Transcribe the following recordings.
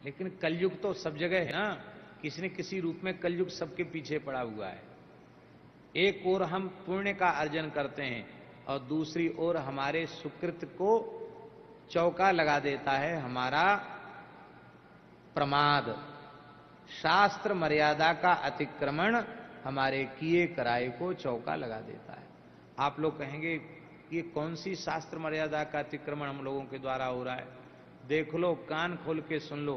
लेकिन कलयुग तो सब जगह है ना, किसी न किसी रूप में कलयुग सबके पीछे पड़ा हुआ है। एक ओर हम पुण्य का अर्जन करते हैं और दूसरी ओर हमारे सुकृत को चौका लगा देता है हमारा प्रमाद। शास्त्र मर्यादा का अतिक्रमण हमारे किए कराए को चौका लगा देता है। आप लोग कहेंगे ये कौन सी शास्त्र मर्यादा का अतिक्रमण हम लोगों के द्वारा हो रहा है? देख लो, कान खोल के सुन लो।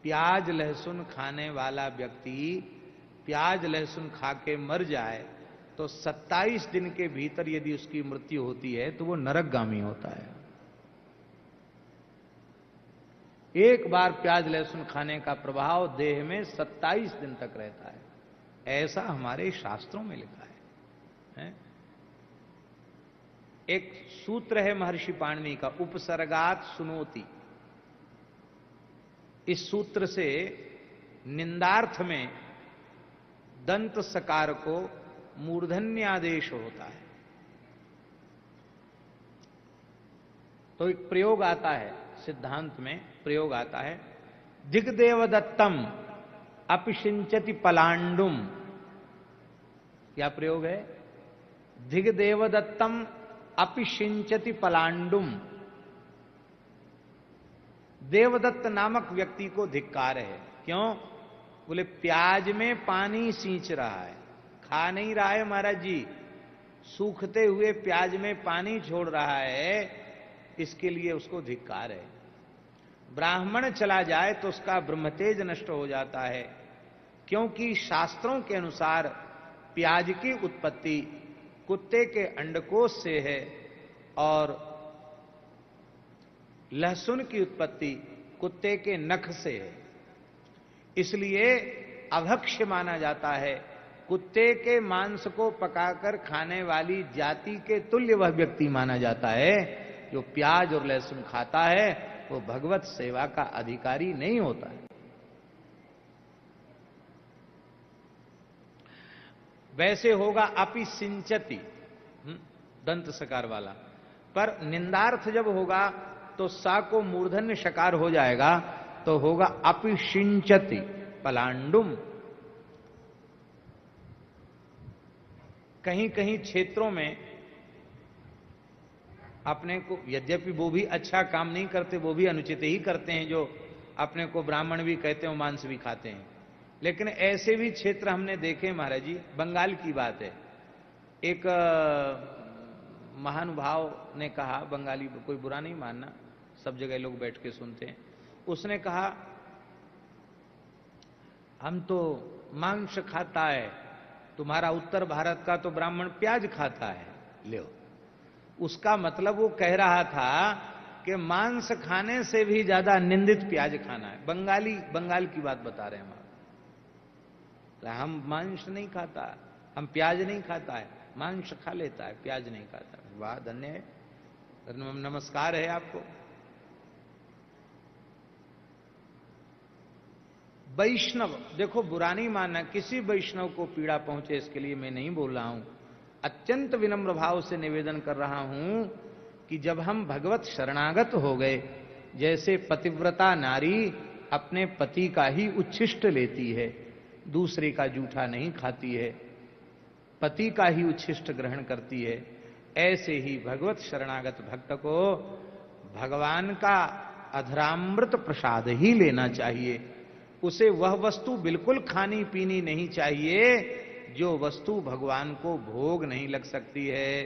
प्याज लहसुन खाने वाला व्यक्ति प्याज लहसुन खा के मर जाए तो 27 दिन के भीतर यदि उसकी मृत्यु होती है तो वो नरकगामी होता है। एक बार प्याज लहसुन खाने का प्रभाव देह में 27 दिन तक रहता है, ऐसा हमारे शास्त्रों में लिखा है? एक सूत्र है महर्षि पाणिनि का, उपसर्गात सुनोति। इस सूत्र से निंदार्थ में दंत सकार को मूर्धन्यादेश होता है। तो एक प्रयोग आता है, सिद्धांत में प्रयोग आता है, दिग्देवदत्तम अपिशिंचति पलांडुम। क्या प्रयोग है? दिग्देवदत्तम अपिशिंचति पलांडुम। देवदत्त नामक व्यक्ति को धिक्कार है। क्यों? बोले प्याज में पानी सींच रहा है, खा नहीं रहा है महाराज जी, सूखते हुए प्याज में पानी छोड़ रहा है, इसके लिए उसको धिक्कार है। ब्राह्मण चला जाए तो उसका ब्रह्मतेज नष्ट हो जाता है, क्योंकि शास्त्रों के अनुसार प्याज की उत्पत्ति कुत्ते के अंडकोश से है और लहसुन की उत्पत्ति कुत्ते के नख से है। इसलिए अभक्ष्य माना जाता है। कुत्ते के मांस को पकाकर खाने वाली जाति के तुल्य वह व्यक्ति माना जाता है। जो प्याज और लहसुन खाता है वो भगवत सेवा का अधिकारी नहीं होता है। वैसे होगा अपि सिंचति, दंत सकार वाला, पर निंदार्थ जब होगा तो सा को मूर्धन्य शकार हो जाएगा, तो होगा अपिशिंचति पलांडुम। कहीं कहीं क्षेत्रों में अपने को, यद्यपि वो भी अच्छा काम नहीं करते, वो भी अनुचित ही करते हैं, जो अपने को ब्राह्मण भी कहते हैं, मांस भी खाते हैं, लेकिन ऐसे भी क्षेत्र हमने देखे महाराज जी। बंगाल की बात है, एक महानुभाव ने कहा, बंगाली, कोई बुरा नहीं मानना, सब जगह लोग बैठ के सुनते हैं, उसने कहा हम तो मांस खाता है, तुम्हारा उत्तर भारत का तो ब्राह्मण प्याज खाता है। लो, उसका मतलब वो कह रहा था कि मांस खाने से भी ज्यादा निंदित प्याज खाना है। बंगाल की बात बता रहे हैं हम मांस नहीं खाता, हम प्याज नहीं खाता है, मांस खा लेता है, प्याज नहीं खाता। वाह, धन्य है, नमस्कार है आपको। वैष्णव, देखो बुरा नहीं मानना, किसी वैष्णव को पीड़ा पहुंचे इसके लिए मैं नहीं बोल रहा हूं, अत्यंत विनम्र भाव से निवेदन कर रहा हूं कि जब हम भगवत शरणागत हो गए, जैसे पतिव्रता नारी अपने पति का ही उच्छिष्ट लेती है, दूसरे का जूठा नहीं खाती है, पति का ही उच्छिष्ट ग्रहण करती है, ऐसे ही भगवत शरणागत भक्त को भगवान का अधरामृत प्रसाद ही लेना चाहिए। उसे वह वस्तु बिल्कुल खानी पीनी नहीं चाहिए जो वस्तु भगवान को भोग नहीं लग सकती है।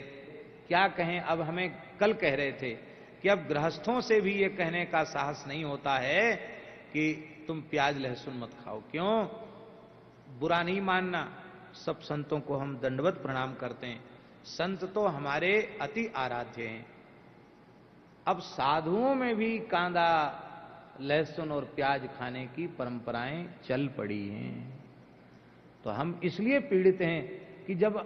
क्या कहें, अब हमें कल कह रहे थे कि अब गृहस्थों से भी ये कहने का साहस नहीं होता है कि तुम प्याज लहसुन मत खाओ। क्यों? बुरा नहीं मानना, सब संतों को हम दंडवत प्रणाम करते हैं, संत तो हमारे अति आराध्य हैं। अब साधुओं में भी कांदा लहसुन और प्याज खाने की परंपराएं चल पड़ी हैं। तो हम इसलिए पीड़ित हैं कि जब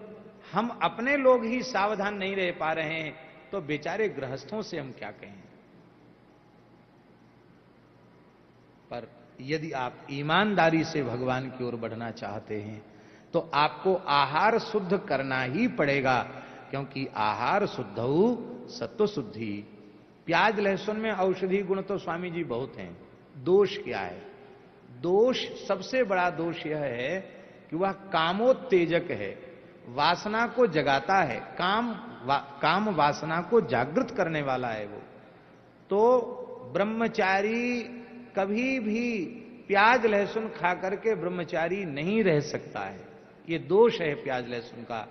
हम अपने लोग ही सावधान नहीं रह पा रहे हैं तो बेचारे गृहस्थों से हम क्या कहें। पर यदि आप ईमानदारी से भगवान की ओर बढ़ना चाहते हैं तो आपको आहार शुद्ध करना ही पड़ेगा, क्योंकि आहार शुद्धौ सत्व शुद्धि। प्याज लहसुन में औषधि गुण तो स्वामी जी बहुत हैं, दोष क्या है? दोष, सबसे बड़ा दोष यह है कि वह कामोत्तेजक है, वासना को जगाता है, काम वासना को जागृत करने वाला है वो। तो ब्रह्मचारी कभी भी प्याज लहसुन खा करके ब्रह्मचारी नहीं रह सकता है, ये दोष है प्याज लहसुन का।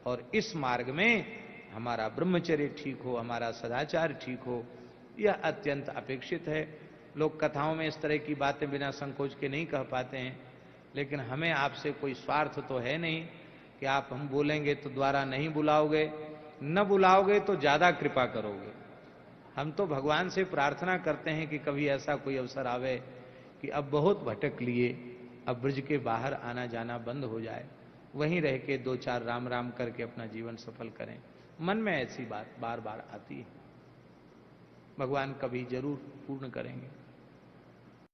और इस मार्ग में हमारा ब्रह्मचर्य ठीक हो, हमारा सदाचार ठीक हो, यह अत्यंत अपेक्षित है। लोग कथाओं में इस तरह की बातें बिना संकोच के नहीं कह पाते हैं, लेकिन हमें आपसे कोई स्वार्थ तो है नहीं कि आप हम बोलेंगे तो द्वारा नहीं बुलाओगे, न बुलाओगे तो ज्यादा कृपा करोगे। हम तो भगवान से प्रार्थना करते हैं कि कभी ऐसा कोई अवसर आवे कि अब बहुत भटक लिए, अब ब्रज के बाहर आना जाना बंद हो जाए, वहीं रह के 2-4 राम राम करके अपना जीवन सफल करें। मन में ऐसी बात बार बार आती है, भगवान कभी जरूर पूर्ण करेंगे।